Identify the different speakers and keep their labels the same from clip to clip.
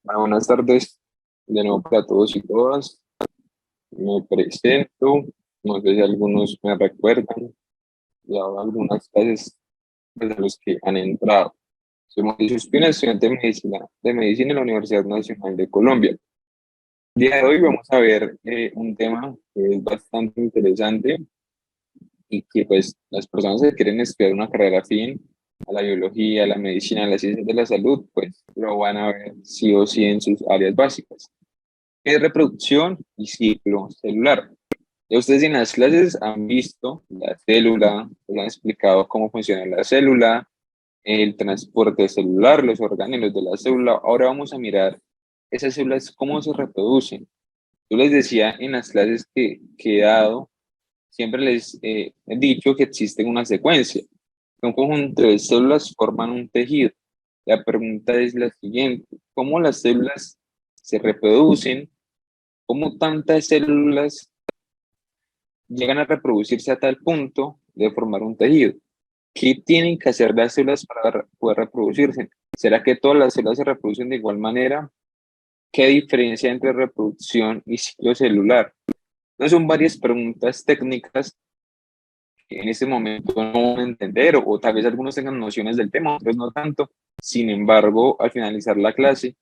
Speaker 1: Bueno, buenas tardes de nuevo para todos y todas. Me presento, no sé si algunos me recuerdan, ya algunas clases desde los que han entrado. Soy Mauricio Espina, estudiante de medicina en la Universidad Nacional de Colombia. El día de hoy vamos a ver un tema que es bastante interesante y que pues las personas que quieren estudiar una carrera afín a la biología, a la medicina, a las ciencias de la salud, pues lo van a ver sí o sí en sus áreas básicas. Es reproducción y ciclo celular. Ya ustedes en las clases han visto la célula, les han explicado cómo funciona la célula, el transporte celular, los orgánulos de la célula. Ahora vamos a mirar esas células, cómo se reproducen. Yo les decía en las clases que he dado, siempre les he dicho que existe una secuencia. Un conjunto de células forman un tejido. La pregunta es la siguiente: ¿cómo las células se reproducen? ¿Cómo tantas células llegan a reproducirse a tal punto de formar un tejido? ¿Qué tienen que hacer las células para poder reproducirse? ¿Será que todas las células se reproducen de igual manera? ¿Qué diferencia entre reproducción y ciclo celular? No son varias preguntas técnicas que en este momento no van a entender, o tal vez algunos tengan nociones del tema, otros no tanto. Sin embargo, al finalizar la clase,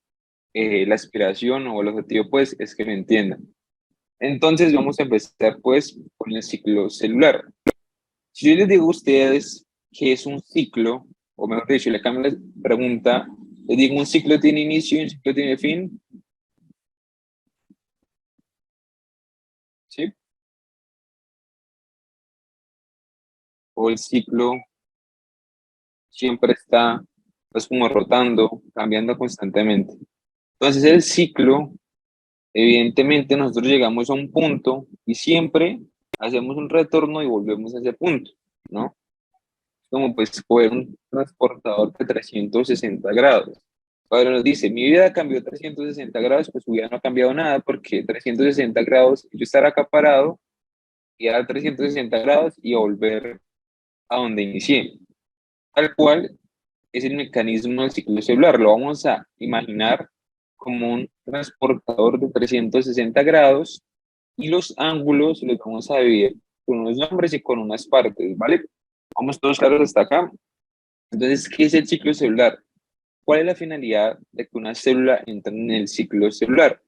Speaker 1: la aspiración o el objetivo pues es que lo entiendan. Entonces vamos a empezar pues con el ciclo celular. Si yo les digo a ustedes que es un ciclo, o mejor dicho, le cambio la pregunta, les digo un ciclo tiene inicio y un ciclo tiene fin, ¿sí? O el ciclo siempre está pues como rotando, cambiando constantemente. Entonces el ciclo, evidentemente nosotros llegamos a un punto y siempre hacemos un retorno y volvemos a ese punto, ¿no? Como pues coger un transportador de 360 grados. Ahora nos dice, mi vida cambió 360 grados, pues su vida no ha cambiado nada porque 360 grados, yo estar acá parado y dar 360 grados y volver a donde inicié. Tal cual es el mecanismo del ciclo celular. Lo vamos a imaginar como un transportador de 360 grados y los ángulos los vamos a dividir con unos nombres y con unas partes, ¿vale? Vamos todos claros hasta acá. Entonces, ¿qué es el ciclo celular? ¿Cuál es la finalidad de que una célula entre en el ciclo celular?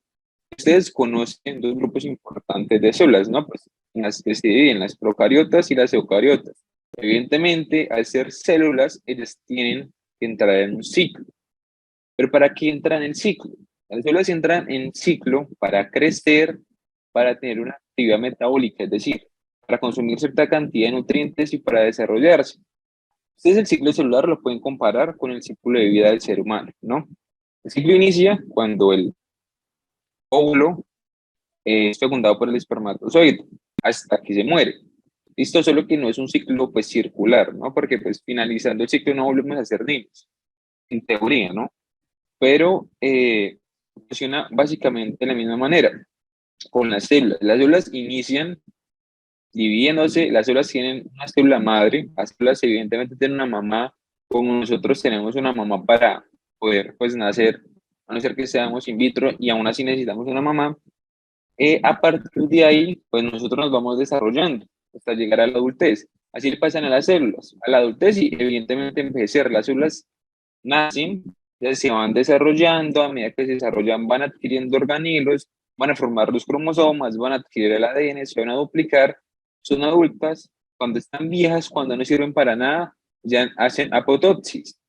Speaker 1: Ustedes conocen dos grupos importantes de células, ¿no? Pues en las que se dividen las procariotas y las eucariotas. Evidentemente, al ser células, ellas tienen que entrar en un ciclo. ¿Pero para qué entran en el ciclo? Las células entran en ciclo para crecer, para tener una actividad metabólica, es decir, para consumir cierta cantidad de nutrientes y para desarrollarse. Ustedes el ciclo celular lo pueden comparar con el ciclo de vida del ser humano, ¿no? El ciclo inicia cuando el óvulo es fecundado por el espermatozoide hasta que se muere. Listo, solo que no es un ciclo pues circular, ¿no? Porque pues finalizando el ciclo no volvemos a ser niños, en teoría, ¿no? Pero funciona básicamente de la misma manera con las células. Las células inician dividiéndose, las células tienen una célula madre, las células evidentemente tienen una mamá, como nosotros tenemos una mamá para poder pues nacer, a no ser que seamos in vitro y aún así necesitamos una mamá. A partir de ahí, pues nosotros nos vamos desarrollando hasta llegar a la adultez. Así le pasan a las células, a la adultez y evidentemente envejecer. Las células nacen, ya se van desarrollando, a medida que se desarrollan van adquiriendo orgánulos, van a formar los cromosomas, van a adquirir el ADN, se van a duplicar, son adultas, cuando están viejas, cuando no sirven para nada, ya hacen apoptosis.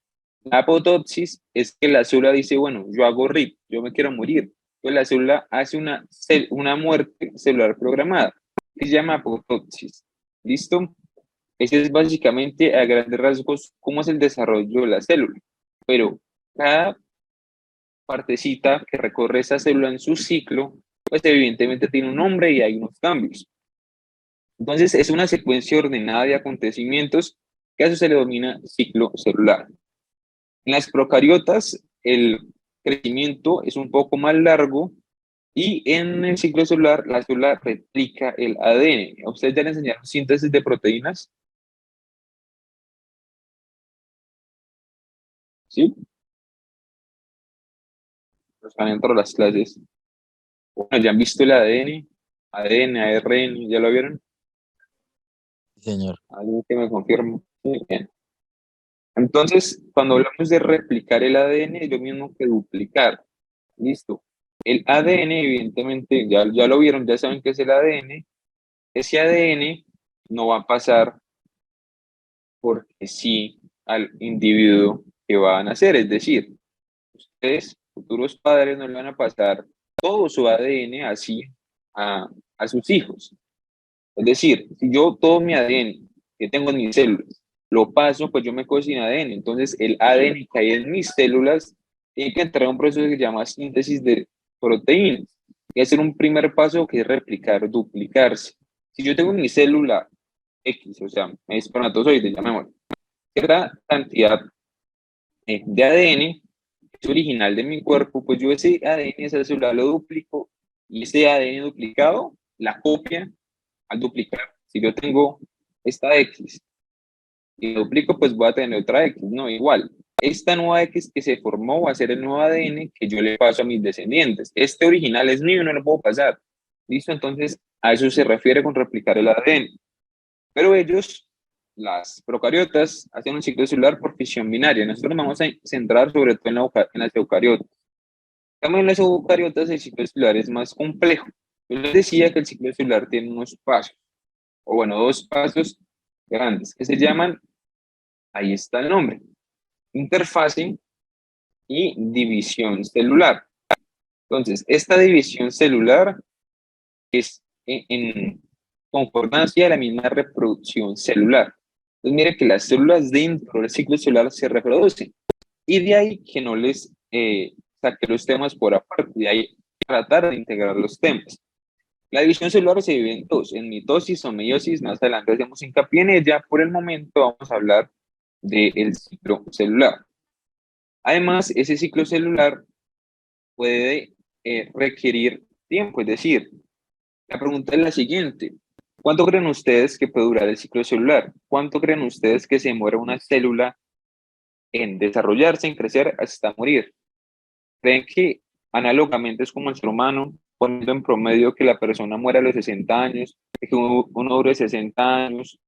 Speaker 1: La apoptosis es que la célula dice, bueno, yo hago RIP, yo me quiero morir. Entonces la célula hace una muerte celular programada, que se llama apoptosis. ¿Listo? Ese es básicamente a grandes rasgos cómo es el desarrollo de la célula. Pero cada partecita que recorre esa célula en su ciclo, pues evidentemente tiene un nombre y hay unos cambios. Entonces es una secuencia ordenada de acontecimientos que a eso se le denomina ciclo celular. En las procariotas el crecimiento es un poco más largo y en el ciclo celular la célula replica el ADN. ¿A ustedes ya le enseñaron síntesis de proteínas? ¿Sí? los que han entrado a las clases. Bueno, ¿ya han visto el ADN? ADN, ARN, ¿ya lo vieron?
Speaker 2: Sí, señor.
Speaker 1: ¿Alguien que me confirme? Sí, bien. Entonces, cuando hablamos de replicar el ADN, es lo mismo que duplicar. Listo. El ADN, evidentemente, ya lo vieron, ya saben qué es el ADN. Ese ADN no va a pasar porque sí al individuo que va a nacer. Es decir, ustedes, futuros padres, no le van a pasar todo su ADN así a sus hijos. Es decir, si yo todo mi ADN que tengo en mis células lo paso, pues yo me quedo sin ADN. Entonces, el ADN que hay en mis células tiene que entrar a un proceso que se llama síntesis de proteínas. Y hacer un primer paso que es replicar, duplicarse. Si yo tengo en mi célula X, o sea, espermatozoide, llamémoslo, cierta cantidad de ADN es original de mi cuerpo, pues yo ese ADN, esa célula lo duplico y ese ADN duplicado, la copia al duplicar, si yo tengo esta X y lo duplico, pues voy a tener otra X, no, igual. Esta nueva X que se formó va a ser el nuevo ADN que yo le paso a mis descendientes. Este original es mío, no lo puedo pasar. ¿Listo? Entonces, a eso se refiere con replicar el ADN. Pero ellos, las procariotas, hacen un ciclo celular por fisión binaria. Nosotros nos vamos a centrar sobre todo en las eucariotas. También en las eucariotas el ciclo celular es más complejo. Yo les decía que el ciclo celular tiene unos pasos, o bueno, dos pasos grandes, que se llaman, ahí está el nombre, interfase y división celular. Entonces, esta división celular es en concordancia de la misma reproducción celular. Entonces, mire que las células dentro del ciclo celular se reproducen. Y de ahí que no les saque los temas por aparte, de ahí tratar de integrar los temas. La división celular se divide en dos, en mitosis o meiosis. Más adelante hacemos hincapié en ella. Por el momento vamos a hablar del ciclo celular. Además, ese ciclo celular puede requerir tiempo, es decir, la pregunta es la siguiente. ¿Cuánto creen ustedes que puede durar el ciclo celular? ¿Cuánto creen ustedes que se demora una célula en desarrollarse, en crecer, hasta morir? ¿Creen que análogamente es como el ser humano, poniendo en promedio que la persona muera a los 60 años, que uno dure 60 años,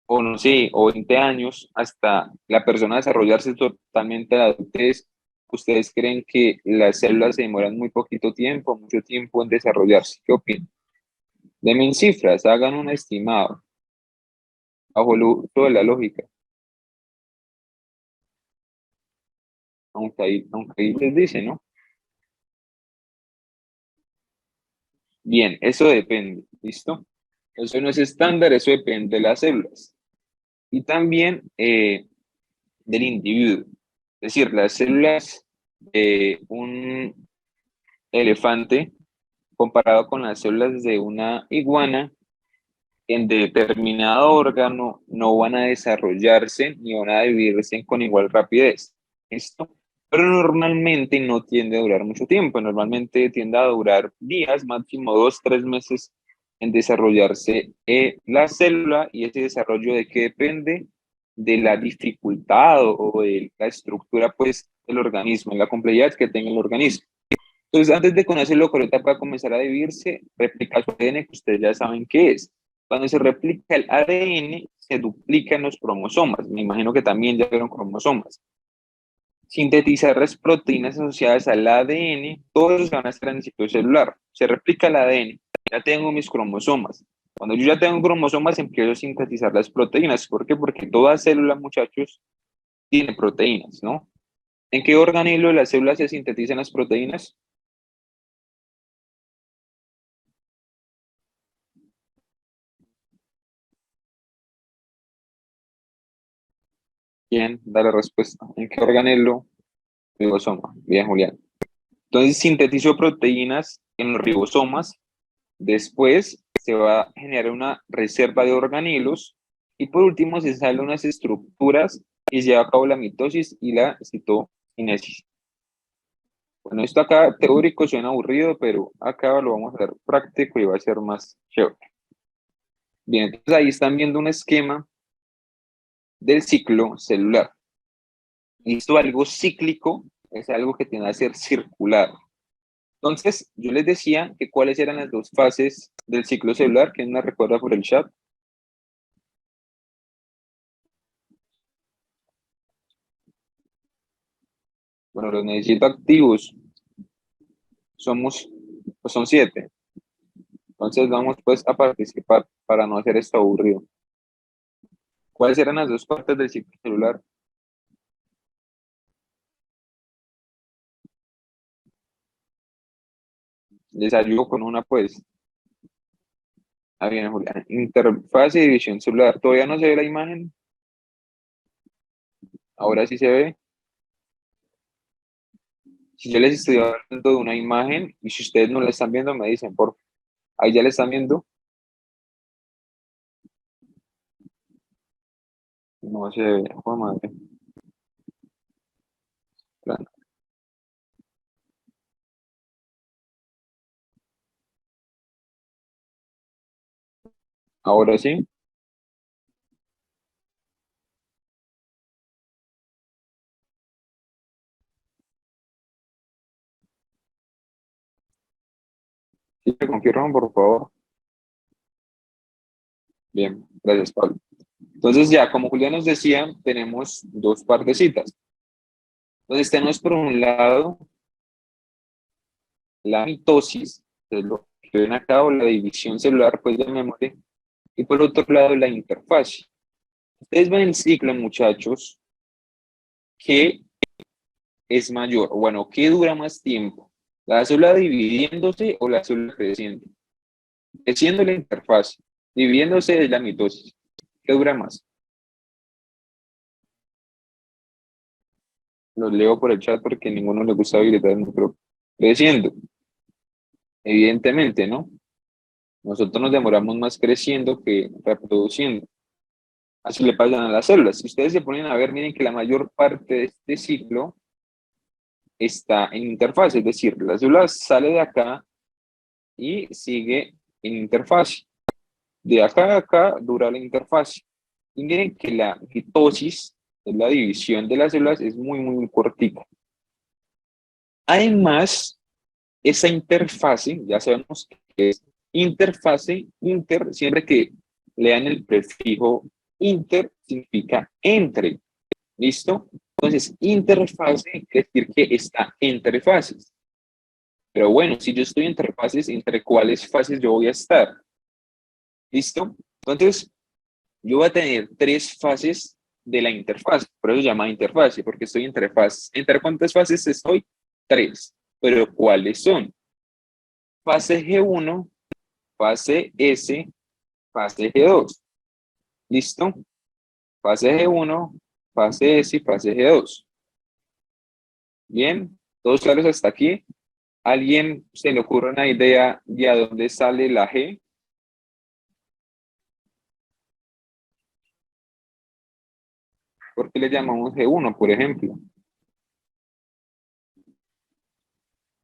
Speaker 1: o no sé, o 20 años, hasta la persona desarrollarse totalmente a la adultez? ¿Ustedes creen que las células se demoran muy poquito tiempo, mucho tiempo en desarrollarse? ¿Qué opinan? Denme en cifras, hagan un estimado, bajo el uso de la lógica, aunque ahí les dice, ¿no? Bien, eso depende, ¿listo? Eso no es estándar, eso depende de las células. Y también del individuo. Es decir, las células de un elefante comparado con las células de una iguana en determinado órgano no van a desarrollarse ni van a dividirse con igual rapidez. ¿Listo? Pero normalmente no tiende a durar mucho tiempo, normalmente tiende a durar días, máximo 2, 3 meses en desarrollarse la célula. ¿Y ese desarrollo de qué depende? De la dificultad o de la estructura pues del organismo, la complejidad que tenga el organismo. Entonces, antes de conocer la eucariota para comenzar a dividirse, replica su ADN, que ustedes ya saben qué es. Cuando se replica el ADN, se duplican los cromosomas. Me imagino que también ya vieron cromosomas. Sintetizar las proteínas asociadas al ADN, todos esos van a estar en el ciclo celular. Se replica el ADN, ya tengo mis cromosomas. Cuando yo ya tengo cromosomas, empiezo a sintetizar las proteínas. ¿Por qué? Porque toda célula, muchachos, tiene proteínas, ¿no? ¿En qué organelo de las células se sintetizan las proteínas? ¿Quién da la respuesta? ¿En qué organelo? Ribosoma. Bien, Julián. Entonces, sintetizo proteínas en los ribosomas. Después se va a generar una reserva de organelos. Y por último, se salen unas estructuras y se lleva a cabo la mitosis y la citocinesis. Bueno, esto acá teórico suena aburrido, pero acá lo vamos a ver práctico y va a ser más chévere. Bien, entonces ahí están viendo un esquema del ciclo celular. Esto algo cíclico es algo que tiende a ser circular. Entonces, yo les decía que cuáles eran las dos fases del ciclo celular. ¿Quién me recuerda por el chat? Bueno, los necesito activos. Pues son 7. Entonces vamos pues a participar para no hacer esto aburrido. ¿Cuáles eran las dos partes del ciclo celular? Les ayudo con una pues. Ah, bien, Julián. Interfaz y división celular. ¿Todavía no se ve la imagen? Ahora sí se ve. Si yo les estoy hablando de una imagen y si ustedes no la están viendo, me dicen, por ahí ya la están viendo. No se ve. Oh, madre. Claro. Ahora sí. Sí, me confirman, por favor. Bien, gracias, Pablo. Entonces ya, como Julián nos decía, tenemos dos partecitas. Entonces tenemos por un lado la mitosis, que es lo que ven acá, o la división celular pues, de memoria, y por otro lado la interfaz. Ustedes ven el ciclo, muchachos, que es mayor, bueno, ¿qué dura más tiempo? ¿La célula dividiéndose o la célula creciendo? Creciendo la interfaz, dividiéndose es la mitosis. ¿Qué dura más? Los leo por el chat porque a ninguno le gusta habilitar el micrófono. Creciendo, evidentemente, ¿no? Nosotros nos demoramos más creciendo que reproduciendo. Así le pasan a las células. Si ustedes se ponen a ver, miren que la mayor parte de este ciclo está en interfaz, es decir, la célula sale de acá y sigue en interfaz. De acá a acá dura la interfaz. Y miren que la mitosis, es la división de las células, es muy, muy cortica. Además, esa interfase, ya sabemos que es interfase, siempre que lean el prefijo inter, significa entre. ¿Listo? Entonces, interfase quiere decir que está entre fases. Pero bueno, si yo estoy entre fases, ¿entre cuáles fases yo voy a estar? ¿Listo? Entonces, yo voy a tener tres fases de la interfaz. Por eso se llama interfase, porque estoy entre fases. ¿Entre cuántas fases estoy? Tres. Pero ¿cuáles son? Fase G1, fase S, fase G2. ¿Listo? Fase G1, fase S y fase G2. Bien, ¿todos claros hasta aquí? ¿Alguien se le ocurre una idea de a dónde sale la G? ¿Por qué le llamamos G1, por ejemplo?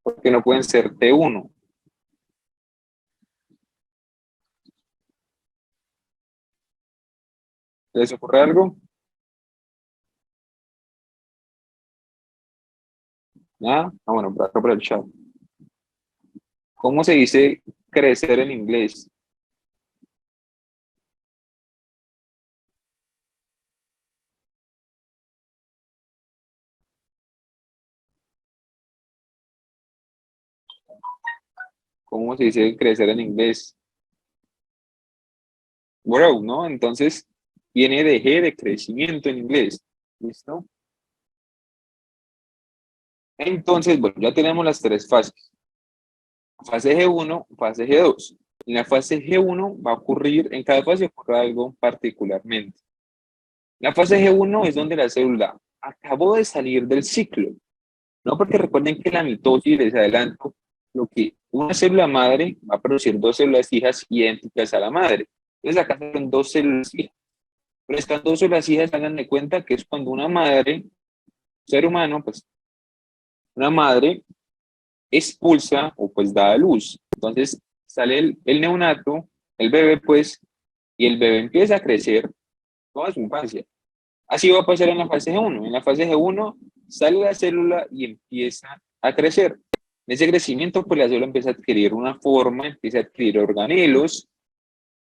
Speaker 1: Porque no pueden ser T1. ¿Les ocurre algo? ¿Ah? Bueno, por acá por el chat. ¿Cómo se dice crecer en inglés? ¿Cómo se dice crecer en inglés? Grow, ¿no? Entonces, viene de G, de crecimiento en inglés. ¿Listo? Entonces, bueno, ya tenemos las tres fases. Fase G1, fase G2. En la fase G1 va a ocurrir, en cada fase ocurre algo particularmente. La fase G1 es donde la célula acabó de salir del ciclo, ¿no? Porque recuerden que la mitosis, les adelanto, lo que una célula madre va a producir dos células hijas idénticas a la madre. Entonces acá son dos células hijas. Pero estas dos células hijas, hagan de cuenta que es cuando una madre, ser humano, pues una madre expulsa o pues da a luz. Entonces sale el neonato, el bebé pues, y el bebé empieza a crecer toda su infancia. Así va a pasar en la fase G1. En la fase G1 sale la célula y empieza a crecer. En ese crecimiento, pues la célula empieza a adquirir una forma, empieza a adquirir organelos,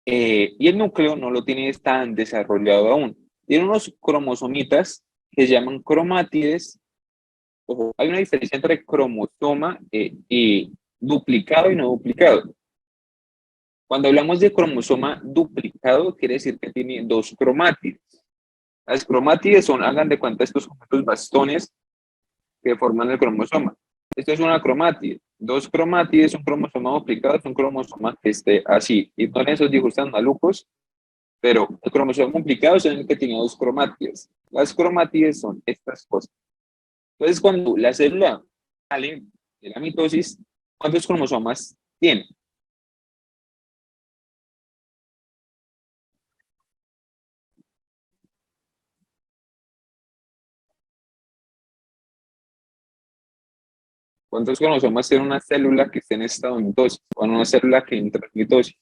Speaker 1: y el núcleo no lo tiene tan desarrollado aún. Tiene unos cromosomitas que se llaman cromátides. Ojo, hay una diferencia entre cromosoma y duplicado y no duplicado. Cuando hablamos de cromosoma duplicado, quiere decir que tiene dos cromátides. Las cromátides son, hagan de cuenta, estos bastones que forman el cromosoma. Esto es una cromátide. Dos cromátides, un cromosoma duplicado, es un cromosoma que esté así. Y con esos dibujos tan malucos, pero el cromosoma duplicado es el que tiene dos cromátides. Las cromátides son estas cosas. Entonces, cuando la célula sale de la mitosis, ¿cuántos cromosomas tiene? ¿Cuántos cromosomas tiene una célula que esté en estado de mitosis? O una célula que entra en mitosis.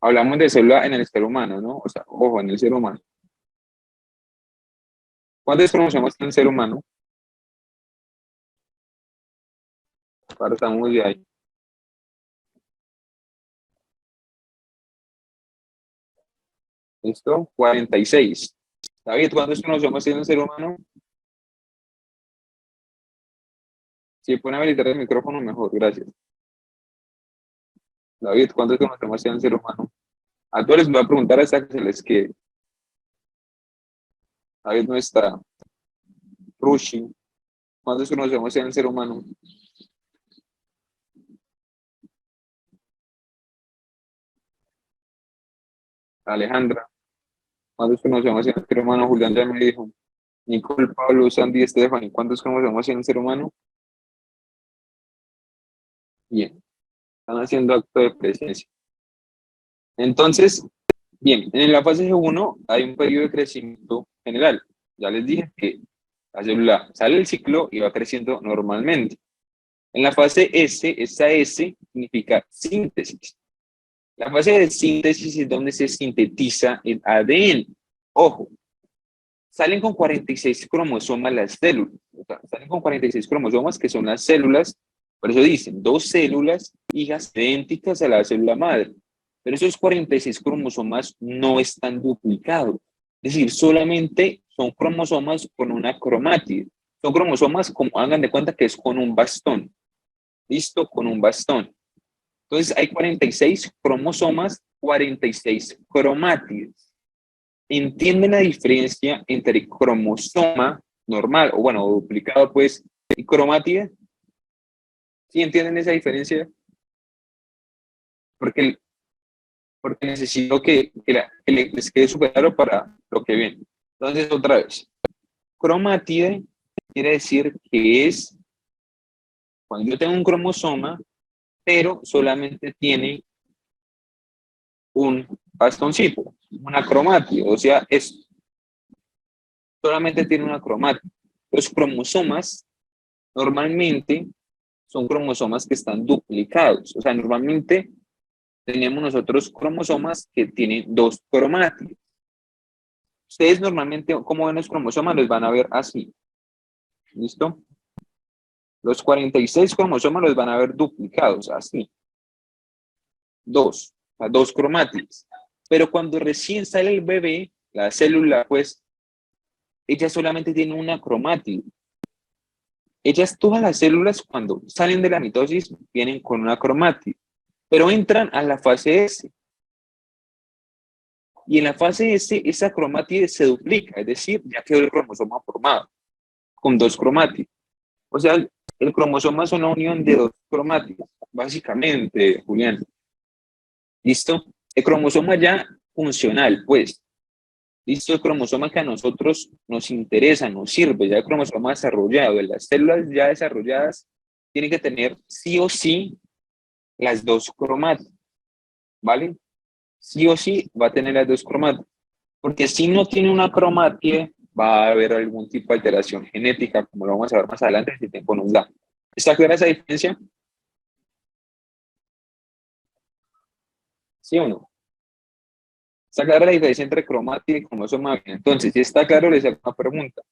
Speaker 1: Hablamos de célula en el ser humano, ¿no? O sea, ojo, en el ser humano. ¿Cuántos cromosomas tiene el ser humano? Partamos de ahí. ¿Listo? 46. David, ¿cuántos cromosomas tiene el ser humano? Si pueden habilitar el micrófono, mejor, gracias. David, ¿cuántos cromosomas tiene el ser humano? A todos les voy a preguntar hasta que se les quede. David no está. Rushi, ¿cuántos cromosomas tiene el ser humano? Alejandra, ¿cuántos cromosomas tiene el ser humano? Julián ya me dijo. Nicole, Pablo, Sandy, Stephanie, ¿cuántos cromosomas tiene el ser humano? Bien, están haciendo acto de presencia. Entonces, bien, en la fase G1 hay un periodo de crecimiento general. Ya les dije que la célula sale del ciclo y va creciendo normalmente. En la fase S, esa S significa síntesis. La fase de síntesis es donde se sintetiza el ADN. Ojo, salen con 46 cromosomas las células. O sea, salen con 46 cromosomas que son las células. Por eso dicen, dos células hijas idénticas a la célula madre. Pero esos 46 cromosomas no están duplicados. Es decir, solamente son cromosomas con una cromátide. Son cromosomas, como hagan de cuenta que es con un bastón. ¿Listo? Con un bastón. Entonces hay 46 cromosomas, 46 cromátides. ¿Entienden la diferencia entre cromosoma normal, o bueno, duplicado pues, y cromátide? ¿Sí entienden esa diferencia? Porque, porque necesito que les quede súper claro para lo que viene. Entonces, otra vez, cromátide quiere decir que es cuando yo tengo un cromosoma, pero solamente tiene un bastoncito, una cromátide, o sea, es, solamente tiene una cromátide. Los cromosomas normalmente son cromosomas que están duplicados, o sea, normalmente tenemos nosotros cromosomas que tienen dos cromátides. Ustedes normalmente, como ven los cromosomas, los van a ver así. ¿Listo? Los 46 cromosomas los van a ver duplicados, así. Dos, o sea, dos cromátides. Pero cuando recién sale el bebé, la célula, pues, ella solamente tiene una cromátide. Ellas, todas las células, cuando salen de la mitosis, vienen con una cromátide, pero entran a la fase S. Y en la fase S, esa cromátide se duplica, es decir, ya quedó el cromosoma formado, con dos cromátides. O sea, el cromosoma es una unión de dos cromátides, básicamente, Julián. ¿Listo? El cromosoma ya funcional, pues. ¿Listo? El cromosoma que a nosotros nos interesa, nos sirve, ya el cromosoma desarrollado, en las células ya desarrolladas, tienen que tener sí o sí las dos cromátides, ¿vale? Sí o sí va a tener las dos cromátides. Porque si no tiene una cromátide, va a haber algún tipo de alteración genética, como lo vamos a ver más adelante, si el tiempo nos da. ¿Está clara esa diferencia? ¿Sí o no? ¿Está clara la diferencia entre cromátides y cromosoma? Entonces, si está claro, les hago una pregunta.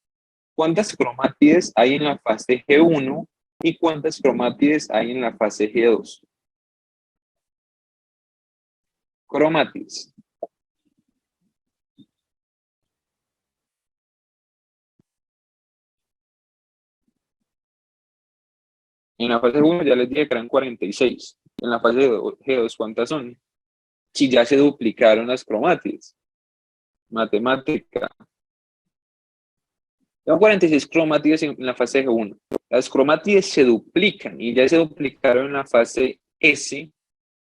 Speaker 1: ¿Cuántas cromátides hay en la fase G1 y cuántas cromátides hay en la fase G2? Cromátides. En la fase 1 ya les dije que eran 46. En la fase G2, ¿cuántas son? Si ya se duplicaron las cromátides. Matemática. Tengo 46 cromátides en la fase G1. Las cromátides se duplican y ya se duplicaron en la fase S.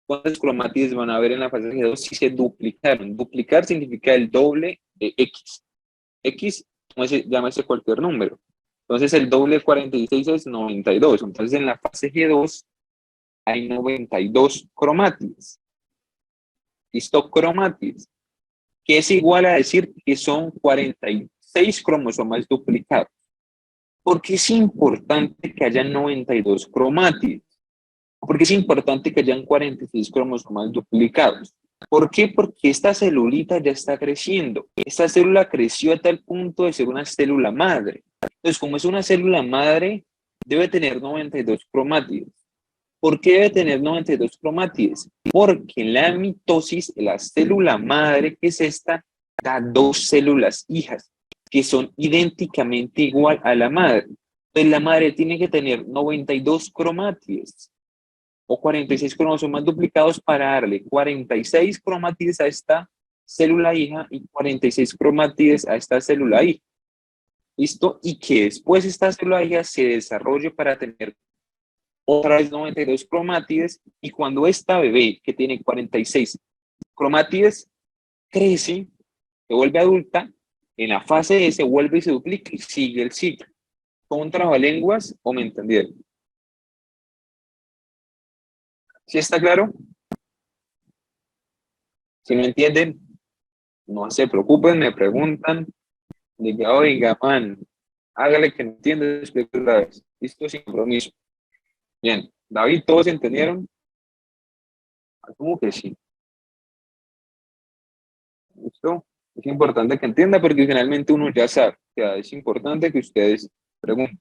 Speaker 1: ¿Cuántas cromátides van a haber en la fase G2 si se duplicaron? Duplicar significa el doble de X. X, llámese cualquier número. Entonces el doble de 46 es 92. Entonces en la fase G2 hay 92 cromátides. ¿Listo? Cromátides. Que es igual a decir que son 46 cromosomas duplicados. ¿Por qué es importante que haya 92 cromátides? Porque es importante que hayan 46 cromosomas duplicados. ¿Por qué? Porque esta celulita ya está creciendo. Esta célula creció a tal punto de ser una célula madre. Entonces, como es una célula madre, debe tener 92 cromátides. ¿Por qué debe tener 92 cromátides? Porque en la mitosis, la célula madre, que es esta, da dos células hijas, que son idénticamente igual a la madre. Entonces, la madre tiene que tener 92 cromátides o 46 cromosomas duplicados para darle 46 cromátides a esta célula hija y 46 cromátides a esta célula hija. ¿Listo? Y que después esta célula hija se desarrolle para tener otra vez 92 cromátides y cuando esta bebé que tiene 46 cromátides crece, se vuelve adulta, en la fase S vuelve y se duplica y sigue el ciclo. ¿Con trabalenguas o me entendieron? ¿Sí está claro? Si no entienden, no se preocupen, me preguntan. Diga, oiga, man, hágale que entienda, explique otra vez. Listo, sin compromiso. Bien, David, ¿todos entendieron? Asumo que sí. ¿Listo? Es importante que entienda porque finalmente uno ya sabe. O sea, es importante que ustedes pregunten.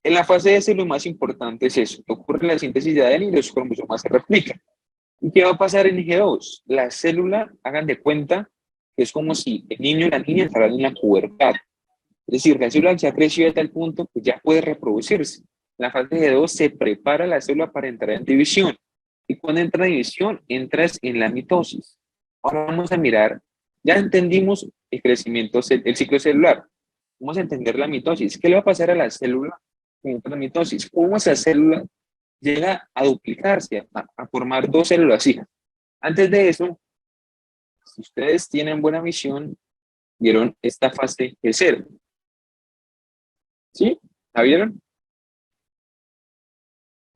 Speaker 1: En la fase S lo más importante es eso. Ocurre la síntesis de ADN y los cromosomas se replican. ¿Y qué va a pasar en G2? La célula, hagan de cuenta que es como si el niño y la niña entraran en la pubertad. Es decir, la célula ya creció a tal punto que ya puede reproducirse. En la fase G2 se prepara la célula para entrar en división. Y cuando entra en división, entras en la mitosis. Ahora vamos a mirar, ya entendimos el crecimiento, el ciclo celular. Vamos a entender la mitosis. ¿Qué le va a pasar a la célula con la mitosis? ¿Cómo esa célula llega a duplicarse, a formar dos células hijas? Antes de eso, si ustedes tienen buena visión, vieron esta fase G0. ¿Sí? ¿La vieron?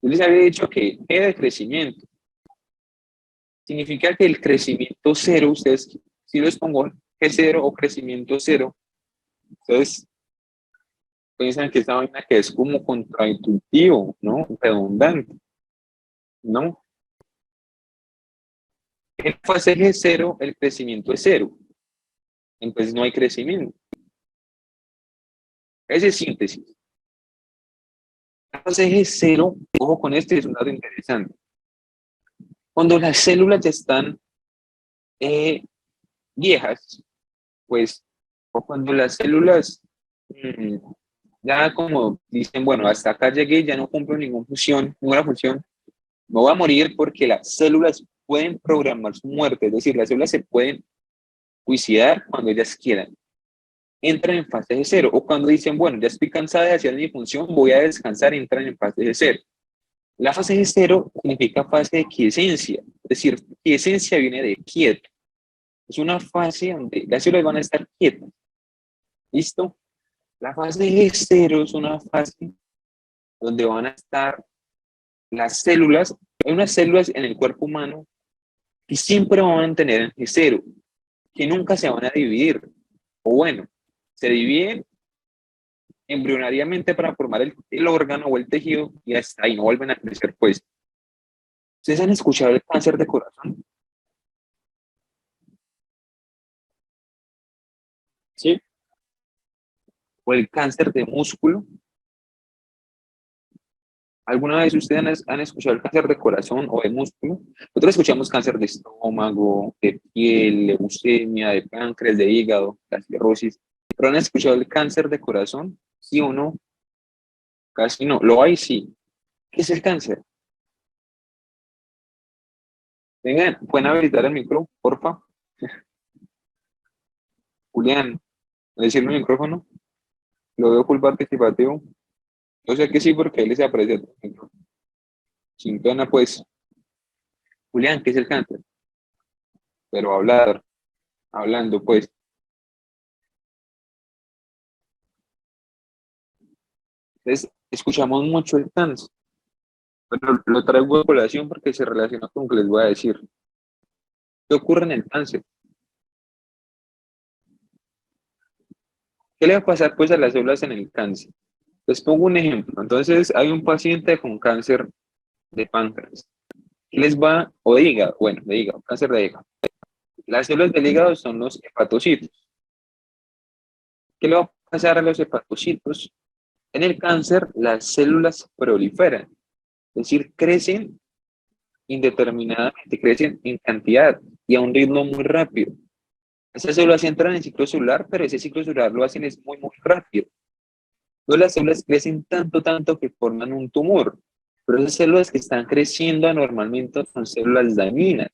Speaker 1: Yo les había dicho que G de crecimiento significa que el crecimiento cero, ustedes, si los pongo G0 o crecimiento cero, ustedes piensan que esta vaina que es como contraintuitivo, ¿no? Redundante, ¿no? En fase G0, el crecimiento es cero. Entonces no hay crecimiento. Esa es síntesis. La fase G0, ojo con este, es un dato interesante. Cuando las células ya están viejas, pues, o cuando las células ya como dicen, bueno, hasta acá llegué, ya no cumplo ninguna función, me voy a morir porque las células pueden programar su muerte, es decir, las células se pueden suicidar cuando ellas quieran. Entran en fase de cero, o cuando dicen, bueno, ya estoy cansada de hacer mi función, voy a descansar, entran en fase de cero. La fase de cero significa fase de quiesencia, es decir, quiesencia viene de quieto. Es una fase donde las células van a estar quietas. ¿Listo? La fase de cero es una fase donde van a estar las células. Hay unas células en el cuerpo humano que siempre van a mantener en G0, que nunca se van a dividir. O bueno, se dividen embrionariamente para formar el órgano o el tejido y hasta ahí no vuelven a crecer, pues. ¿Ustedes han escuchado el cáncer de corazón? o el cáncer de músculo. ¿Alguna vez ustedes han escuchado el cáncer de corazón o de músculo? Nosotros escuchamos cáncer de estómago, de piel, leucemia, de páncreas, de hígado, la cirrosis. ¿Pero han escuchado el cáncer de corazón? ¿Sí o no? Casi no. ¿Lo hay? Sí. ¿Qué es el cáncer? Vengan, ¿pueden habilitar el micro, porfa? Julián, decirme el micrófono. Lo veo full participativo. Yo sé que sí, porque él se aprecia tu micrófono. Sin pena, pues. Julián, ¿qué es el cáncer? Pero hablando, pues. Entonces, escuchamos mucho el cáncer, pero lo traigo a colación porque se relaciona con lo que les voy a decir. ¿Qué ocurre en el cáncer? ¿Qué le va a pasar pues a las células en el cáncer? Les pongo un ejemplo. Entonces, hay un paciente con cáncer de páncreas. ¿Qué les va? O de hígado, bueno, de hígado, cáncer de hígado. Las células del hígado son los hepatocitos. ¿Qué le va a pasar a los hepatocitos? En el cáncer, las células proliferan, es decir, crecen indeterminadamente, crecen en cantidad y a un ritmo muy rápido. Esas células entran en ciclo celular, pero ese ciclo celular lo hacen es muy, muy rápido. Entonces las células crecen tanto, tanto que forman un tumor. Pero esas células que están creciendo anormalmente son células dañinas.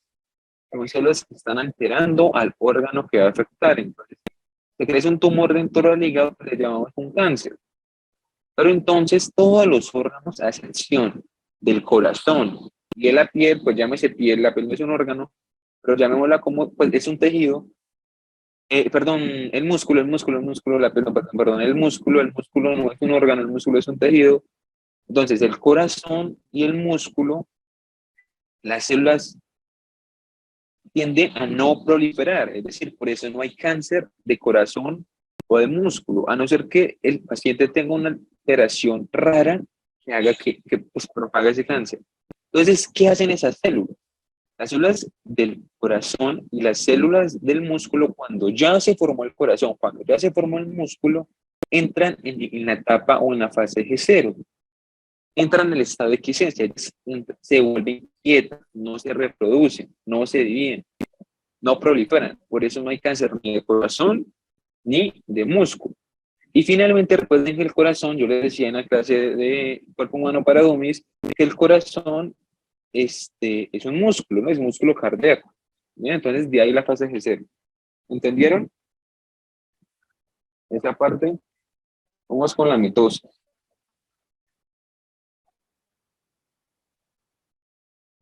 Speaker 1: Son células que están alterando al órgano que va a afectar. Entonces, se crece un tumor dentro del hígado que le llamamos un cáncer. Pero entonces todos los órganos, a excepción del corazón y de la piel, pues llámese piel, la piel no es un órgano, pero llamémosla como, pues es un tejido, perdón, el músculo, la piel, no, perdón, el músculo no es un órgano, el músculo es un tejido. Entonces el corazón y el músculo, las células tienden a no proliferar, es decir, por eso no hay cáncer de corazón o de músculo, a no ser que el paciente tenga una alteración rara que haga que pues, propague ese cáncer. Entonces, ¿qué hacen esas células? Las células del corazón y las células del músculo, cuando ya se formó el corazón, cuando ya se formó el músculo, entran en la etapa o en la fase G0. Entran en el estado de quiescencia, se vuelven quietas, no se reproducen, no se dividen, no proliferan. Por eso no hay cáncer ni de corazón ni de músculo. Y finalmente, recuerden que el corazón, yo les decía en la clase de cuerpo humano para dummies, que el corazón es un músculo, ¿no? Es un músculo cardíaco. ¿Bien? Entonces, de ahí la fase G0. ¿Entendieron esa parte? Vamos con la mitosis.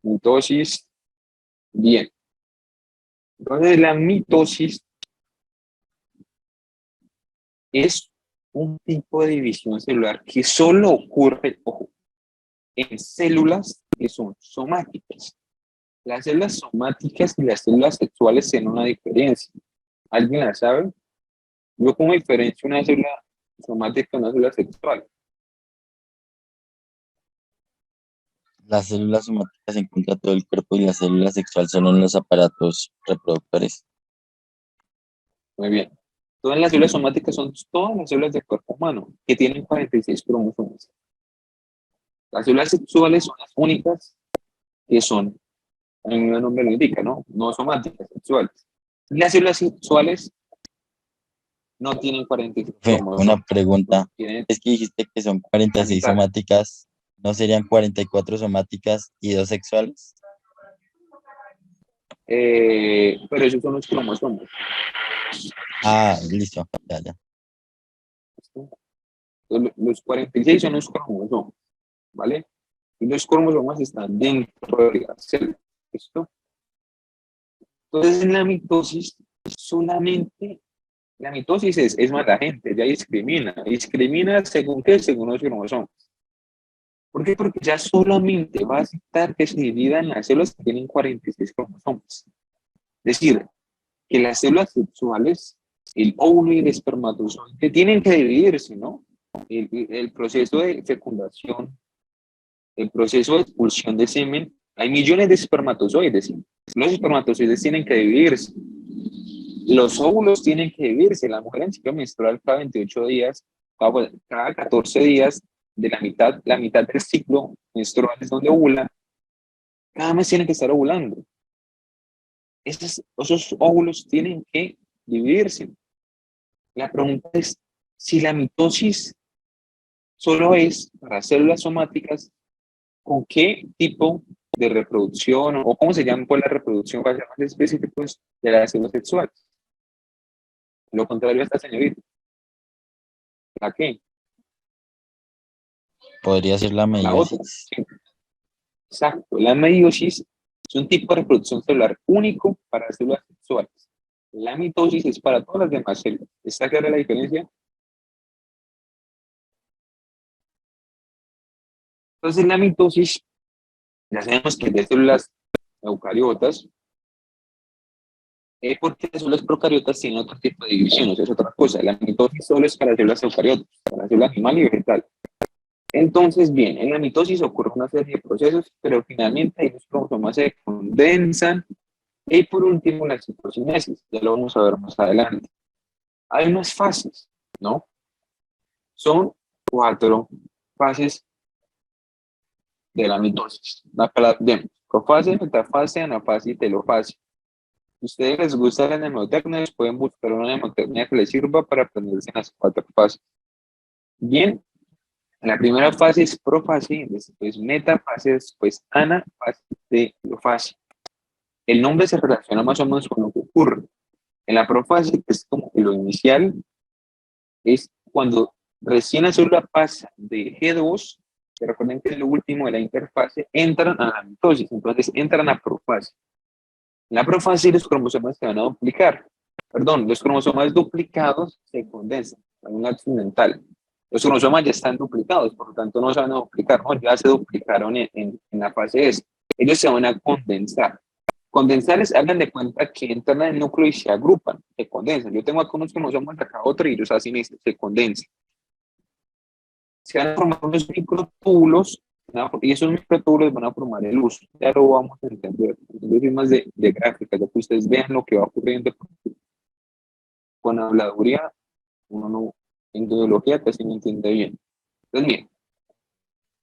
Speaker 1: Mitosis, bien. Entonces, la mitosis es un tipo de división celular que solo ocurre, ojo, en células que son somáticas. Las células somáticas y las células sexuales tienen una diferencia. ¿Alguien la sabe? Yo como diferencio una célula somática de una célula sexual.
Speaker 2: Las células somáticas se encuentran todo el cuerpo y las células sexuales son en los aparatos reproductores.
Speaker 1: Muy bien. Todas las células somáticas son todas las células del cuerpo humano que tienen 46 cromosomas. Las células sexuales son las únicas que son, en el nombre lo indica, ¿no? No somáticas, sexuales. Las células sexuales no tienen 46
Speaker 2: Una
Speaker 1: cromosomas.
Speaker 2: pregunta,
Speaker 1: Tienen
Speaker 2: es que dijiste que son 46
Speaker 1: mitad.
Speaker 2: somáticas, ¿no serían 44 somáticas y 2 sexuales?
Speaker 1: Pero esos son los cromosomas.
Speaker 2: Ah, listo, ya, ya.
Speaker 1: Los 46 son los cromosomas, ¿vale? Y los cromosomas están dentro de la célula. ¿Listo? Entonces, en la mitosis, solamente la mitosis es más la gente, ya discrimina. Discrimina según qué, según los cromosomas. ¿Por qué? Porque ya solamente va a aceptar que se dividan las células que tienen 46 cromosomas. Es decir, que las células sexuales, el óvulo y el espermatozoide, tienen que dividirse, ¿no? El proceso de fecundación, el proceso de expulsión de semen, hay millones de espermatozoides, ¿sí? Los espermatozoides tienen que dividirse. Los óvulos tienen que dividirse. La mujer en ciclo menstrual cada 28 días cada 14 días de la mitad del ciclo menstrual es donde ovula, cada mes tienen que estar ovulando. Esos óvulos tienen que dividirse. La pregunta es, si la mitosis solo es para células somáticas, ¿con qué tipo de reproducción o cómo se llama pues, la reproducción para ser más específicos de las células sexuales? Lo contrario a esta señorita. ¿La qué?
Speaker 2: Podría ser la
Speaker 1: La otra.
Speaker 2: meiosis.
Speaker 1: Sí. Exacto. La meiosis es un tipo de reproducción celular único para las células sexuales. La mitosis es para todas las demás células. ¿Está clara la diferencia? Entonces, la mitosis, ya sabemos que es de células eucariotas, porque las células procariotas tienen otro tipo de divisiones, es otra cosa. La mitosis solo es para células eucariotas, para células animal y vegetal. Entonces, bien, en la mitosis ocurre una serie de procesos, pero finalmente los cromosomas se condensan y por último la citocinesis, ya lo vamos a ver más adelante. Hay unas fases, ¿no? Son 4 fases de la mitosis. Profase, metafase, anafase y telofase. Si a ustedes les gusta la mnemotecnia, pueden buscar una mnemotecnia que les sirva para aprenderse en las 4 fases. Bien, la primera fase es profase, después metafase, después anafase, telofase. El nombre se relaciona más o menos con lo que ocurre. En la profase, que es como que lo inicial, es cuando recién la célula pasa de G2, que recuerden que es lo último de la interfase, entran a la mitosis, entonces entran a profase. En la profase los cromosomas se van a duplicar. Perdón, los cromosomas duplicados se condensan, hay un accidental. Los cromosomas ya están duplicados, por lo tanto no se van a duplicar, no, ya se duplicaron en la fase S. Ellos se van a condensar. Condensar es, hagan de cuenta que entran en el núcleo y se agrupan, se condensan. Yo tengo acá unos cromosomas, acá otro, y ellos hacen esto, se condensan. Se van a formar unos microtúbulos, y esos microtúbulos van a formar el uso. Ya lo vamos a entender. Yo soy más de gráfica, ya que ustedes vean lo que va ocurriendo con habladuría, uno no, en biología casi no entiende bien. Entonces, bien,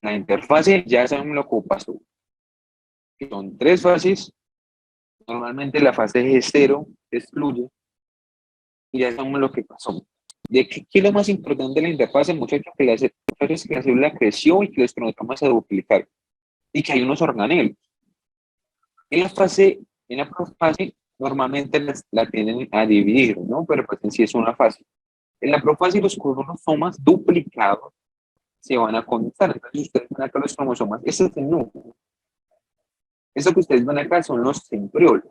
Speaker 1: la interfase ya saben lo que pasó. Son 3 fases. Normalmente la fase G0 excluye y ya sabemos lo que pasó. ¿Qué es lo más importante de la interfase, muchachos? Que la célula creció y que los cromosomas se duplicaron y que hay unos organelos. En la fase, en la profase, normalmente la tienden a dividir, ¿no? Pero pues en sí es una fase. En la profase los cromosomas duplicados se van a condensar. Entonces ustedes ven acá los cromosomas, ese es el núcleo. Eso que ustedes ven acá son los centriolos.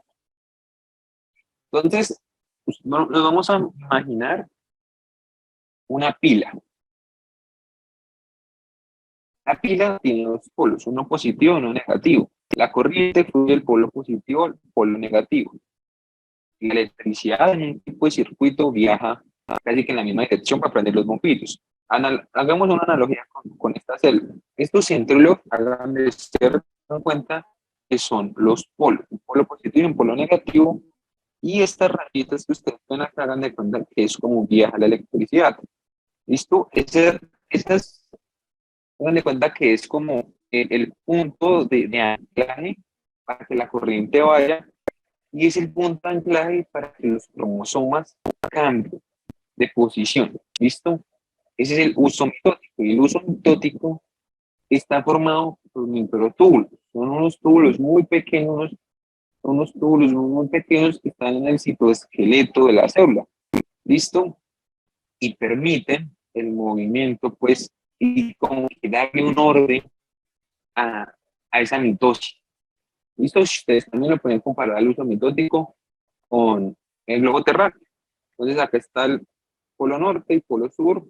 Speaker 1: Entonces, nos vamos a imaginar una pila. La pila tiene 2 polos, uno positivo y uno negativo. La corriente fluye del polo positivo al polo negativo. La electricidad en un tipo de circuito viaja casi que en la misma dirección para prender los bombillos. Hagamos una analogía con esta célula. Estos centriolos, hagan de ser en cuenta que son los polos, un polo positivo y un polo negativo, y estas rayitas que ustedes ven acá, hagan de cuenta que es como viaja la electricidad. ¿Listo? Esas, hagan de cuenta que es como el punto de anclaje para que la corriente vaya, y es el punto de anclaje para que los cromosomas cambien de posición. ¿Listo? Ese es el uso mitótico. Y el uso mitótico está formado por microtúbulos. Son unos túbulos muy pequeños, unos túbulos muy pequeños que están en el citoesqueleto de la célula. ¿Listo? Y permiten el movimiento, pues, y como que darle un orden a esa mitosis. ¿Listo? Ustedes también lo pueden comparar al uso mitótico con el globo terráqueo. Entonces acá está el polo norte y polo sur,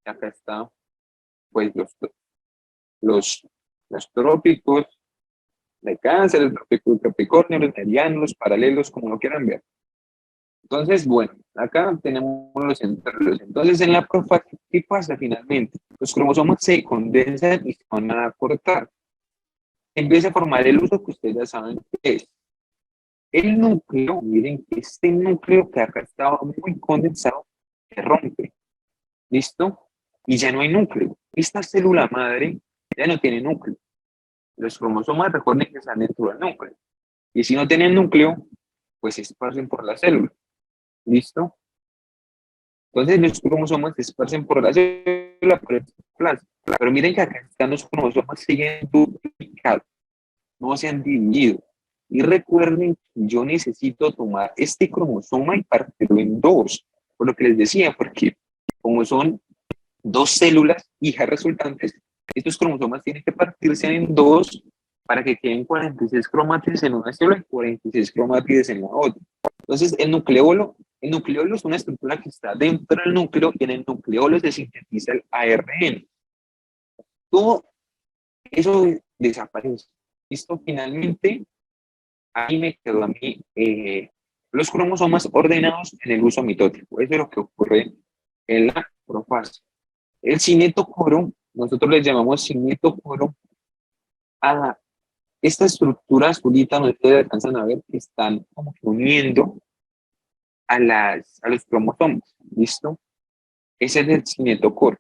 Speaker 1: y acá está pues los, los trópicos de Cáncer, el trópico de Capricornio, los medianos, los paralelos, como lo quieran ver. Entonces, bueno, acá tenemos los centrales. Entonces, en la profase, ¿qué pasa finalmente? Los cromosomas se condensan y se van a cortar. Empieza a formar el uso que ustedes ya saben que es. El núcleo, miren que este núcleo que acá estaba muy condensado, se rompe. ¿Listo? y ya no hay núcleo. Esta célula madre ya no tiene núcleo. Los cromosomas, recuerden que están dentro del núcleo. Y si no tienen núcleo, pues se esparcen por la célula. ¿Listo? Entonces los cromosomas se esparcen por la célula, por el plasma. Pero miren que acá están los cromosomas, siguen duplicados, no se han dividido. Y recuerden que yo necesito tomar este cromosoma y partirlo en dos. Por lo que les decía, porque como son dos células hijas resultantes, estos cromosomas tienen que partirse en dos para que queden 46 cromátides en una célula y 46 cromátides en la otra. Entonces, el nucleolo es una estructura que está dentro del núcleo y en el nucleolo se sintetiza el ARN. Todo eso desaparece. Listo, finalmente, ahí me quedó a mí los cromosomas ordenados en el uso mitótico. Eso es lo que ocurre en la profase. El cinetocoro, nosotros le llamamos cinetocoro a esta estructura azulita, no ustedes alcanzan a ver que están como que uniendo a los cromosomas, ¿listo? Ese es el cinetocoro.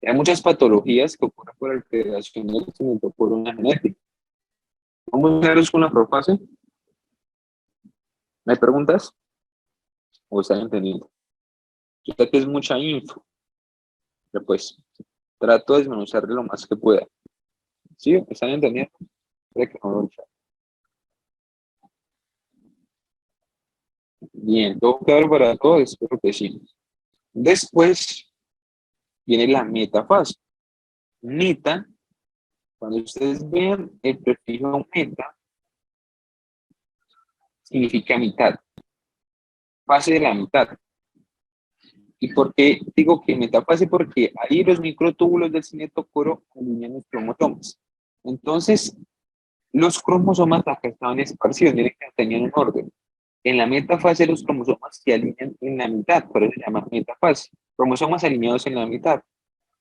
Speaker 1: Hay muchas patologías que ocurren por alteración del cinetocoro en la genética. ¿Vamos a verlos con la profase? ¿Me preguntas? ¿O están entendiendo? Yo sé que es mucha info, pero pues trato de desmenuzar lo más que pueda. ¿Sí? ¿Están entendiendo? Bien, ¿todo claro para todos? Espero que sí. Después viene la metafase. Meta, cuando ustedes vean el prefijo meta, significa mitad, fase de la mitad. ¿Y por qué digo que metafase? Porque ahí los microtúbulos del cinetocoro alinean los cromosomas. Entonces, los cromosomas acá estaban esparcidos, miren que tenían un orden. En la metafase los cromosomas se alinean en la mitad, por eso se llama metafase. Cromosomas alineados en la mitad.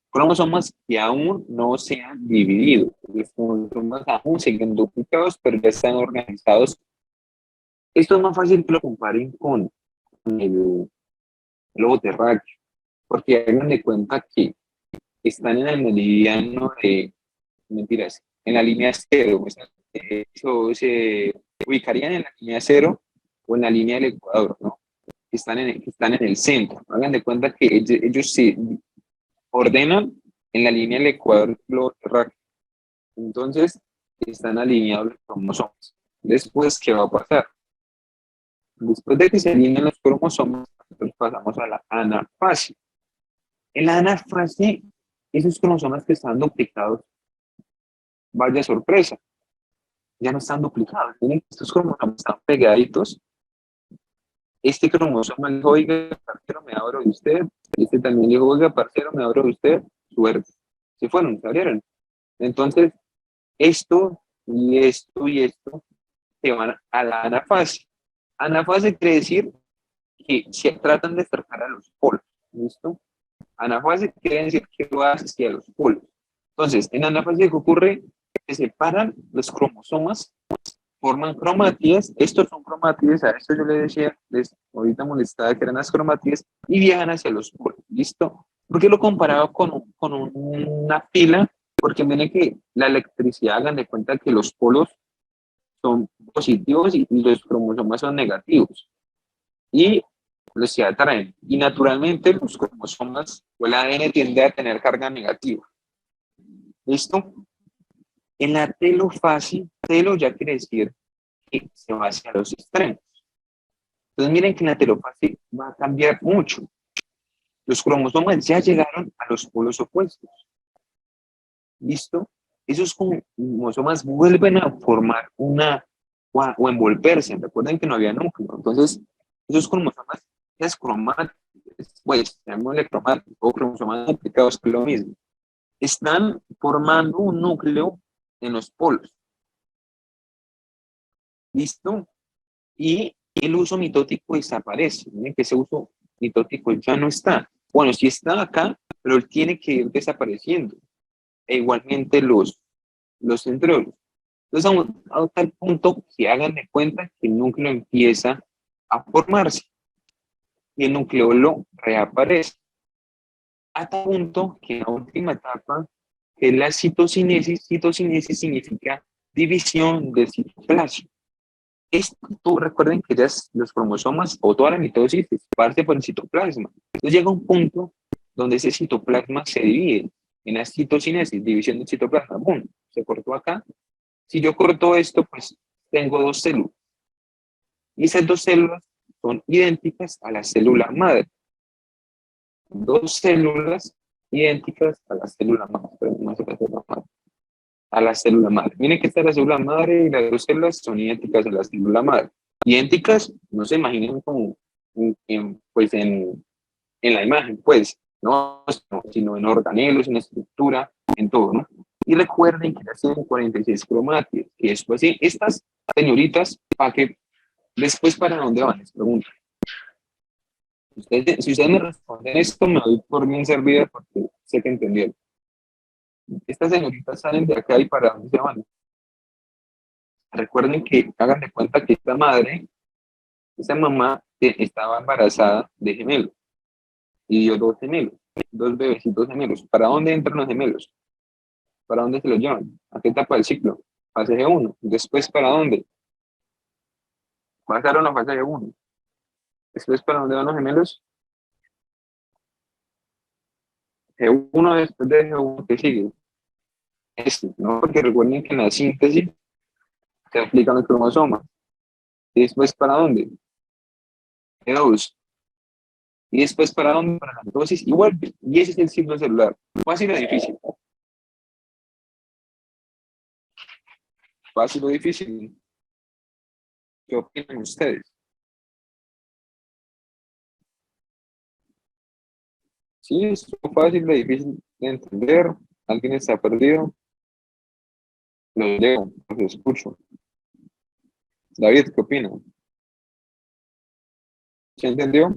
Speaker 1: Cromosomas que aún no se han dividido. Los cromosomas aún siguen duplicados, pero ya están organizados. Esto es más fácil que lo comparen con el globo terráqueo, porque hagan de cuenta que están en el meridiano de, mentiras, en la línea cero. Se ubicarían en la línea cero o en la línea del Ecuador, ¿no? Están en el centro. Hagan de cuenta que ellos se ordenan en la línea del Ecuador globo terráqueo. Entonces, están alineados los cromosomas. Después, ¿qué va a pasar? Después de que se alineen los cromosomas, nosotros pasamos a la anafase. En la anafase, esos cromosomas que están duplicados, vaya sorpresa, ya no están duplicados. Miren que estos cromosomas están pegaditos. Este cromosoma le dijo, oiga, parcero, me abro de usted. Este también le dijo, oiga, parcero, me abro de usted. Suerte. Se fueron, se abrieron. Entonces, esto y esto y esto se van a la anafase. Anafase quiere decir que se tratan de acercar a los polos. ¿Listo? Anafase quiere decir que lo hace hacia los polos. Entonces, en anafase, ¿qué ocurre? Se separan los cromosomas, forman cromátides. Estos son cromátides, a esto yo les decía, ahorita molestaba que eran las cromátides, y viajan hacia los polos. ¿Listo? ¿Por qué lo comparaba con una pila? Porque miren que la electricidad, hagan de cuenta que los polos son positivos y los cromosomas son negativos. Y los se atraen. Y naturalmente los cromosomas o el ADN tiende a tener carga negativa. ¿Listo? En la telofase, telo ya quiere decir que se va hacia los extremos. Entonces miren que en la telofase va a cambiar mucho. Los cromosomas ya llegaron a los polos opuestos. ¿Listo? Esos cromosomas vuelven a formar una o envolverse. Recuerden que no había núcleo. Entonces, esos cromosomas, las cromáticas, pues, llamémosle cromáticos o cromosomas duplicados, que es lo mismo, están formando un núcleo en los polos. ¿Listo? Y el uso mitótico desaparece. Miren que ese uso mitótico ya no está. Bueno, sí está acá, pero él tiene que ir desapareciendo. E igualmente los centriolos. Entonces, a tal punto que hagan de cuenta que el núcleo empieza a formarse y el nucleolo reaparece. a tal punto que en la última etapa, que es la citocinesis, citocinesis significa división del citoplasma. Esto, recuerden que ya los cromosomas o toda la mitosis parte por el citoplasma. Entonces llega un punto donde ese citoplasma se divide en la citocinesis, división del citoplasma. ¡Bum! Se cortó acá. Si yo corto esto, pues tengo dos células. Y esas dos células son idénticas a la célula madre. Dos células idénticas a la célula madre. A la célula madre. Miren que esta es la célula madre y las dos células son idénticas a la célula madre. Idénticas, no se imaginen como pues en la imagen, pues, no, sino en organelos, en estructura, en todo, ¿no? Y recuerden que las 146 cromátidas, que es así, estas señoritas, para que después para dónde van, les pregunto. Si ustedes me responden esto, me doy por bien servida porque sé que entendieron. Estas señoritas salen de acá y para dónde se van. Recuerden que hagan de cuenta que esta madre, esa mamá, estaba embarazada de gemelos y dio dos gemelos, dos bebecitos gemelos. ¿Para dónde entran los gemelos? ¿Para dónde se los llevan? ¿A qué etapa del ciclo? Fase G1. Después, ¿para dónde? Pasaron a fase G1. Después, ¿para dónde van los gemelos? G1 después de G1, ¿qué sigue? ¿No? Porque recuerden que en la síntesis se aplican los cromosomas. ¿Y después para dónde? G2. ¿Y después para dónde? Para la mitosis y vuelve. Y ese es el ciclo celular. Fácil o difícil. Fácil o difícil. ¿Qué opinan ustedes? Sí, es fácil o difícil de entender. ¿Alguien está perdido? Los leo, los escucho. David, ¿qué opina? ¿Se entendió?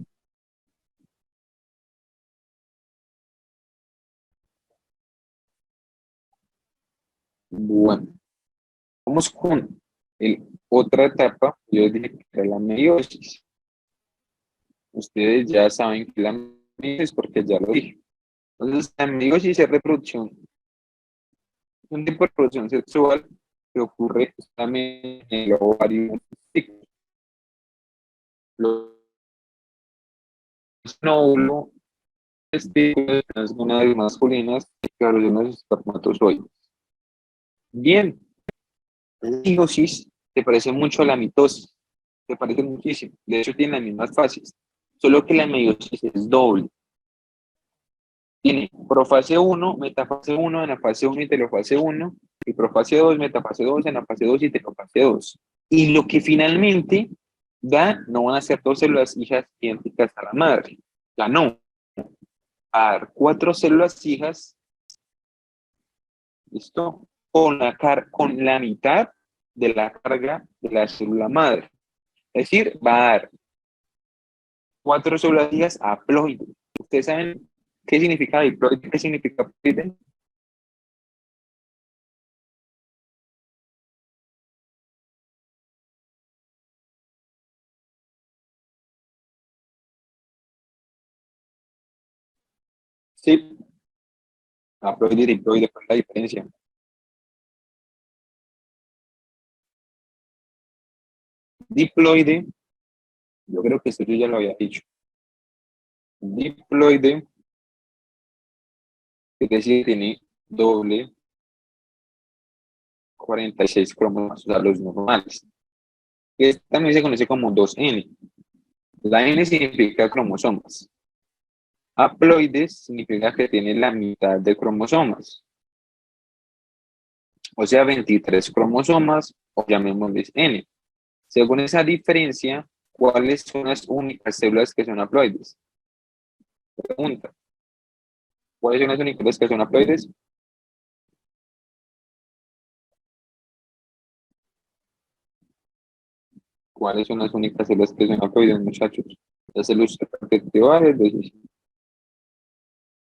Speaker 1: Bueno, vamos con otra etapa. Yo dije que era la meiosis. Ustedes ya saben que la meiosis porque ya lo dije. Entonces, la meiosis es reproducción. Un tipo de reproducción sexual que ocurre también en el ovario. Los óvulos, las gonadas masculinas que producen los espermatozoides. Bien, la meiosis se parece mucho a la mitosis. Se parece muchísimo. De hecho, tiene las mismas fases. Solo que la meiosis es doble. Tiene profase 1, metafase 1, anafase 1 y telofase 1, y profase 2, metafase 2, anafase 2 y telofase 2. Y lo que finalmente da, no van a ser dos células hijas idénticas a la madre. La no. A dar 4 células hijas, ¿listo? Con la mitad de la carga de la célula madre. Es decir, va a dar 4 células hijas haploides. ¿Ustedes saben qué significa diploide? ¿Qué significa haploide? Sí, haploide y diploide, ¿cuál es la diferencia? Diploide, yo creo que esto yo ya lo había dicho. Diploide, es decir, tiene doble 46 cromosomas, o sea, los normales. Que también se conoce como 2N. La N significa cromosomas. Haploides significa que tiene la mitad de cromosomas. O sea, 23 cromosomas, o llamémosles N. Según esa diferencia, ¿cuáles son las únicas células que son haploides? Pregunta. ¿Cuáles son las únicas que son haploides? ¿Cuáles son las únicas células que son haploides, muchachos? Las células reproductivas,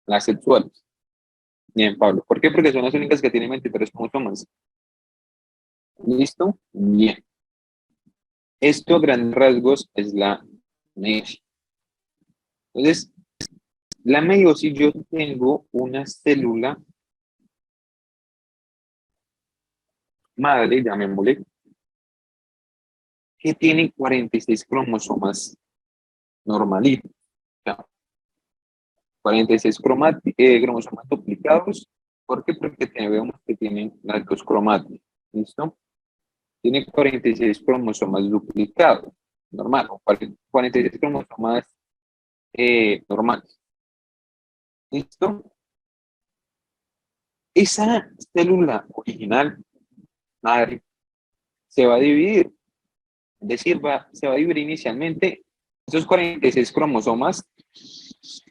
Speaker 1: las sexuales. Bien, Pablo. ¿Por qué? Porque son las únicas que tienen 23 cromosomas. ¿Listo? Bien. Esto a grandes rasgos es la meiosis. Entonces, La meiosis, yo tengo una célula madre, llamémosle, que tiene 46 cromosomas normalitos. O sea, 46 cromosomas duplicados. ¿Por qué? Porque vemos que tienen las dos cromátides. ¿Listo? Tiene 46 cromosomas duplicados. Normal. O 46 cromosomas normales. ¿Listo? Esa célula original, madre, se va a dividir. Es decir, se va a dividir inicialmente esos 46 cromosomas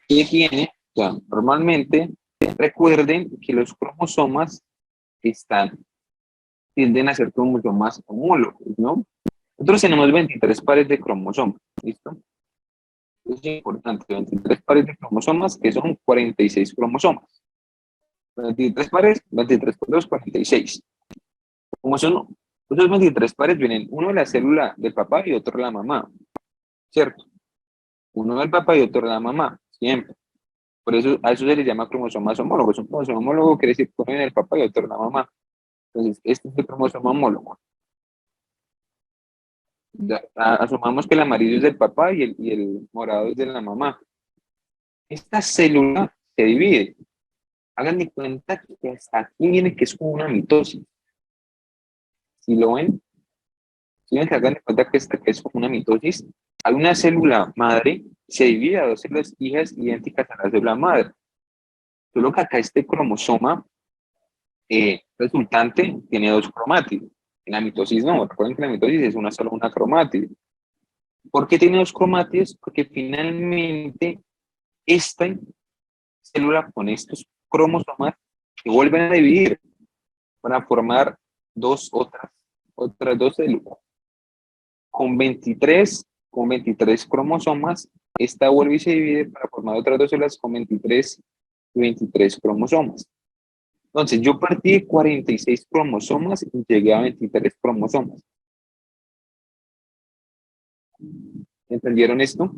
Speaker 1: que tiene. O sea, normalmente, recuerden que los cromosomas tienden a ser cromosomas homólogos, ¿no? Nosotros tenemos 23 pares de cromosomas, ¿listo? Es importante, 23 pares de cromosomas, que son 46 cromosomas. 23 pares, 23 por 2, 46. Como son esos 23 pares, vienen uno de la célula del papá y otro de la mamá, ¿cierto? Uno del papá y otro de la mamá, siempre. Por eso a eso se les llama cromosomas homólogos. Un cromosoma homólogo quiere decir que uno viene del papá y otro de la mamá. Entonces, este es el cromosoma homólogo. Asumamos que el amarillo es del papá y el morado es de la mamá. Esta célula se divide. Hagan de cuenta que hasta aquí viene que es como una mitosis. Si lo ven, si ven que hagan de cuenta que esta que es como una mitosis, hay una célula madre, se divide a dos células hijas idénticas a la célula madre. Solo que acá este cromosoma resultante tiene dos cromátidos. En la mitosis no, recuerden que la mitosis es solo una cromátide. ¿Por qué tiene dos cromátidos? Porque finalmente esta célula con estos cromosomas se vuelven a dividir para formar otras dos células. Con 23 cromosomas, esta vuelve y se divide para formar otras dos células con 23 y 23 cromosomas. Entonces, yo partí de 46 cromosomas y llegué a 23 cromosomas. ¿Entendieron esto?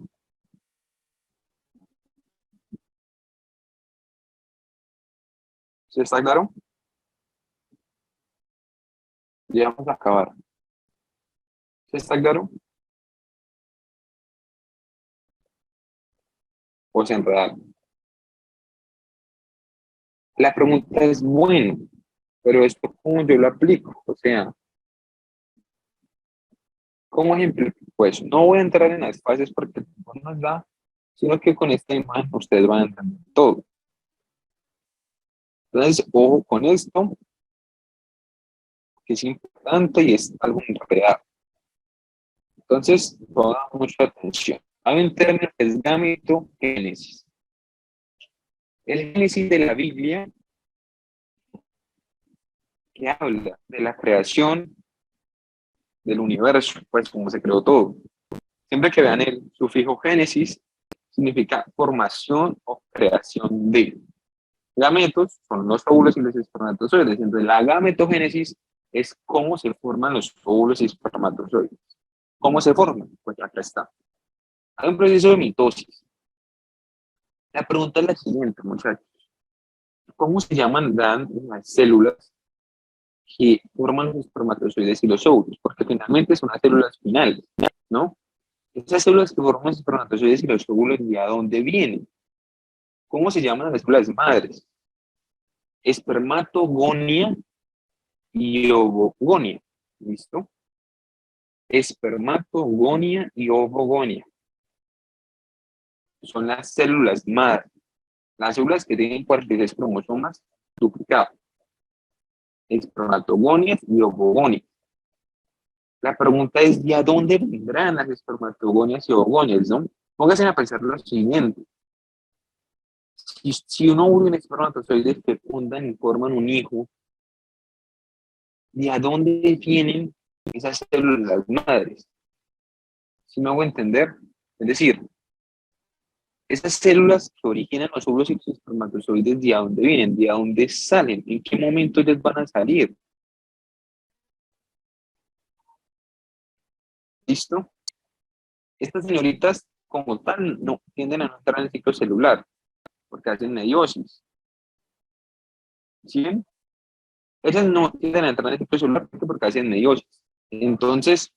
Speaker 1: ¿Se está claro? Ya vamos a acabar. ¿Se está claro? O se enredaron. La pregunta es, bueno, pero esto cómo yo lo aplico, o sea, ¿cómo ejemplo? Pues no voy a entrar en las fases porque no nos da, sino que con esta imagen ustedes van a entender todo. Entonces, ojo con esto, que es importante y es algo real. Entonces, pongan mucha atención. Hay un término que es gametogénesis. El génesis de la Biblia que habla de la creación del universo, pues como se creó todo. Siempre que vean el sufijo génesis, significa formación o creación de. Gametos son los óvulos y los espermatozoides. Entonces, la gametogénesis es cómo se forman los óvulos y espermatozoides. ¿Cómo se forman? Pues acá está. Hay un proceso de mitosis. La pregunta es la siguiente, muchachos. ¿Cómo se llaman las células que forman los espermatozoides y los óvulos? Porque finalmente son las células finales, ¿no? Esas células que forman los espermatozoides y los óvulos, ¿de dónde vienen? ¿Cómo se llaman las células madres? Espermatogonia y ovogonia. ¿Listo? Espermatogonia y ovogonia. Son las células madres. Las células que tienen 46 cromosomas duplicados. Espermatogonias y ovogonias. La pregunta es, ¿de dónde vendrán las espermatogonias y ovogonias? ¿No? Pónganse a pensar lo siguiente. Si un óvulo y un espermatozoide fecundan y forman un hijo, ¿de dónde vienen esas células madres? ¿Sí me hago entender? Es decir, esas células que originan los óvulos y los espermatozoides, ¿de dónde vienen? ¿De dónde salen? ¿En qué momento ellos van a salir? ¿Listo? Estas señoritas, como tal, no tienden a no entrar en el ciclo celular. porque hacen meiosis. ¿Sí? Ellas no tienden a entrar en el ciclo celular porque hacen meiosis. Entonces,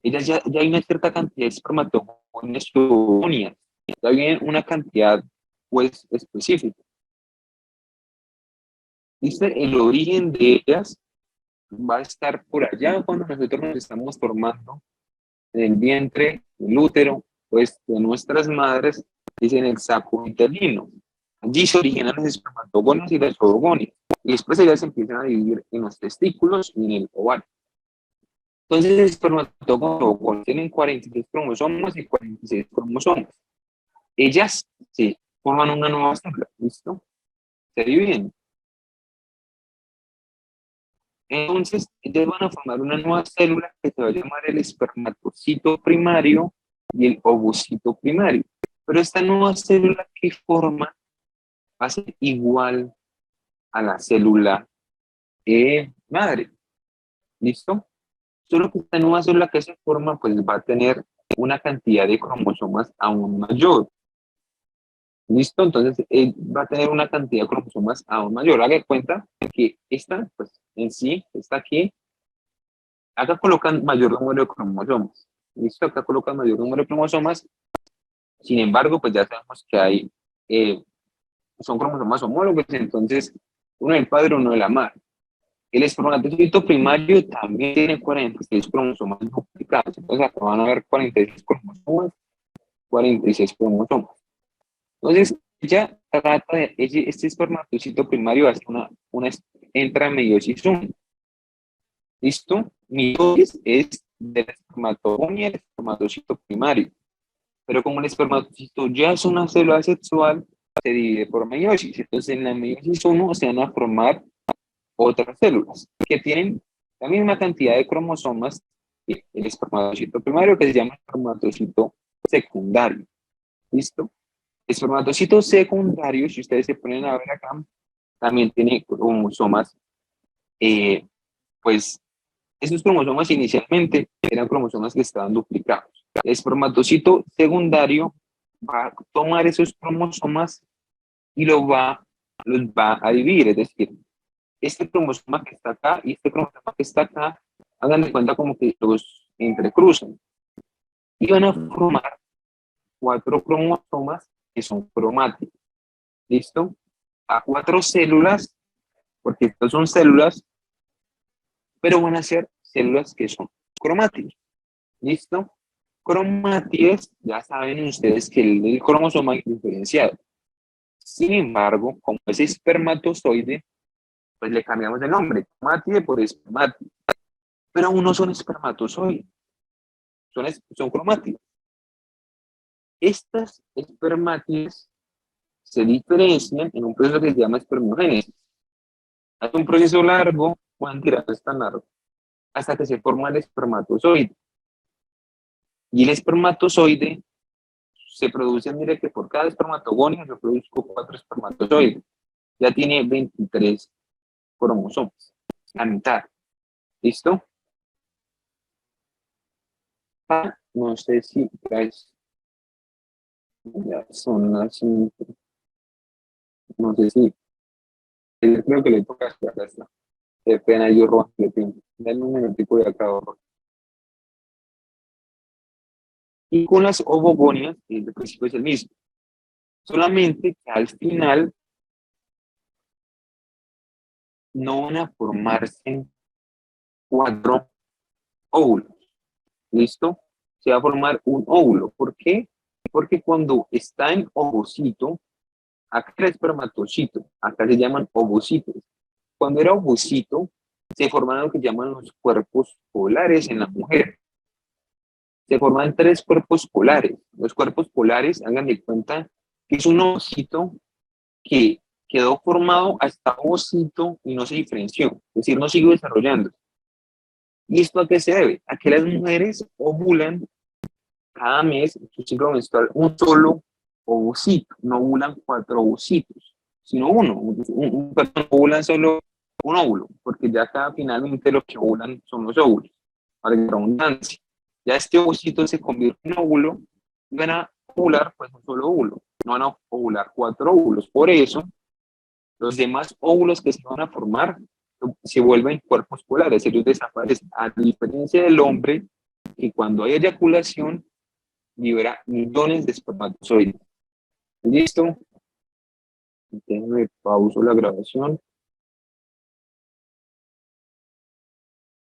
Speaker 1: ellas ya hay una cierta cantidad de espermatogones y ovogonias. Ya viene una cantidad, pues, específica. ¿Viste? El origen de ellas va a estar por allá cuando nosotros nos estamos formando en el vientre, el útero, pues, de nuestras madres, es en el saco uterino. Allí se originan los espermatogones y las ovogonias. Y después ellas se empiezan a dividir en los testículos y en el ovario. Entonces, el espermatogones tienen 46 cromosomas y 46 cromosomas. Ellas se forman una nueva célula, ¿listo? Se dividen. Entonces, ellas van a formar una nueva célula que se va a llamar el espermatocito primario y el ovocito primario. Pero esta nueva célula que forma va a ser igual a la célula madre. ¿Listo? Solo que esta nueva célula que se forma, pues va a tener una cantidad de cromosomas aún mayor. ¿Listo? Entonces, va a tener una cantidad de cromosomas aún mayor. Haga de cuenta que esta, pues en sí, está aquí. Acá colocan mayor número de cromosomas. ¿Listo? Acá colocan mayor número de cromosomas. Sin embargo, pues ya sabemos que hay, son cromosomas homólogos, entonces uno del padre, uno de la madre. El espermatocito primario también tiene 46 cromosomas duplicados. Entonces acá van a haber 46 cromosomas, 46 cromosomas. Entonces, ya trata de, este espermatocito primario hace entra en meiosis 1. ¿Listo? Meiosis es del espermatogonia y el espermatocito primario. Pero como el espermatocito ya es una célula sexual, se divide por meiosis. Entonces, en la meiosis 1 se van a formar otras células que tienen la misma cantidad de cromosomas que el espermatocito primario, que se llama espermatocito secundario. ¿Listo? Espermatocito secundario, si ustedes se ponen a ver acá, también tiene cromosomas, pues esos cromosomas inicialmente eran cromosomas que estaban duplicados. El espermatocito secundario va a tomar esos cromosomas y los va a dividir, es decir, este cromosoma que está acá y este cromosoma que está acá, hagan de cuenta como que los entrecruzan y van a formar 4 cromosomas que son cromáticos. ¿Listo? A 4 células, porque estas son células, pero van a ser células que son cromátidas. ¿Listo? Cromátidas, ya saben ustedes que el cromosoma es diferenciado. Sin embargo, como es espermatozoide, pues le cambiamos el nombre, cromátide por espermátide. Pero aún no son espermatozoides, son cromátidas. Estas espermátides se diferencian en un proceso que se llama espermogénesis. Es un proceso largo, pueden tirar tan largo, hasta que se forma el espermatozoide. Y el espermatozoide se produce, mire que por cada espermatogonio yo produzco 4 espermatozoides. Ya tiene 23 cromosomas, la mitad. ¿Listo? No sé si ya son las 5. No sé si, creo que le toca hasta acá está. Qué pena, yo rojo le pinto. Dale un minutico de acá abajo. Y con las ovogonias, el principio es el mismo. Solamente que al final no van a formarse 4 óvulos. ¿Listo? Se va a formar un óvulo. ¿Por qué? Porque cuando está en ovocito, acá era espermatocito, acá se llaman ovocitos. Cuando era ovocito, se forman lo que llaman los cuerpos polares en la mujer. Se forman 3 cuerpos polares. Los cuerpos polares, hagan de cuenta que es un ovocito que quedó formado hasta ovocito y no se diferenció, es decir, no siguió desarrollando. ¿Y esto a qué se debe? A que las mujeres ovulan cada mes, en su ciclo menstrual, un solo ovocito, no ovulan 4 ovocitos, sino uno. Un ovulan solo un óvulo, porque ya cada finalmente lo que ovulan son los óvulos, para la abundancia. Ya este ovocito se convierte en óvulo y van a ovular pues un solo óvulo. no van a ovular 4 óvulos. Por eso, los demás óvulos que se van a formar se vuelven cuerpos polares, ellos desaparecen. A diferencia del hombre, que cuando hay eyaculación, libera millones de espermatozoides. ¿Listo? Déjenme pauso la grabación.